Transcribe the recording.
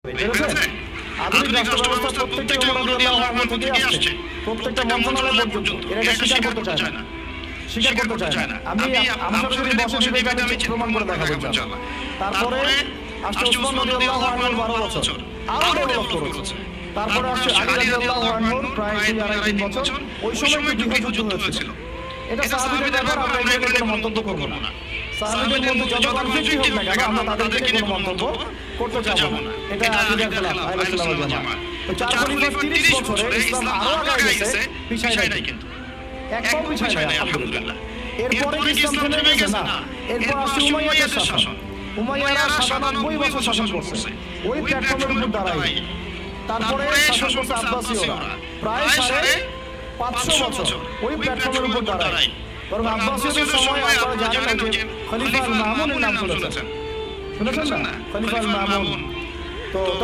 আধুনিক রাষ্ট্র ব্যবস্থা প্রত্যেকটা রাদিয়াল্লাহু আনহু থেকে আসছে, প্রত্যেকটা মন্ত্রণালয় পর্যন্ত এরা স্বীকার করতে চায় না, স্বীকার করতে চায় না। আমি আমার সাথে যদি বসে দিবে আমি প্রমাণ করে দেখাবো ইনশাআল্লাহ। তারপরে আসছে ওসমান রাদিয়াল্লাহু আনহু 12 বছর আরো ডেভেলপ করেছে। তারপরে আসছে আলী রাদিয়াল্লাহু আনহু প্রায় 2-2.5 বছর। ওই সময় একটু যুদ্ধ হয়েছিল। এটা সাহাবীদের ব্যাপার, আমরা এগুলো কোনো মন্তব্য করব না। সাহাবীদের মধ্যে যত কনফ্লিক্ট হোক না কেন আমরা তাদেরকে কোনো মন্তব্য করতে যাব না। এটা আকিদার খেলাফ আহলে সুন্নাহ ওয়াল জামাত। তো 4 খলিফার 30 বছরে ইসলাম আরো আগে গেছে, পিছায় নাই কিন্তু। এক পাও পিছায় নাই আলহামদুলিল্লাহ। এরপরে কি ইসলাম থেমে গেছে? না। এরপর আসছে উমাইয়াদের শাসন। উমাইয়ারা 97 বছর শাসন করছে ওই প্ল্যাটফর্মের উপর দাঁড়ায়। তারপরে শাসন করছে আব্বাসীয়রা প্রায় 550 বছর ওই প্ল্যাটফর্মের উপর দাঁড়ায়। বরং আব্বাসীয়দের সময় আপনারা জানেন যে খলিফা আল মামুনের নাম শুনেছেন না? খলিফা আল মামুন। তো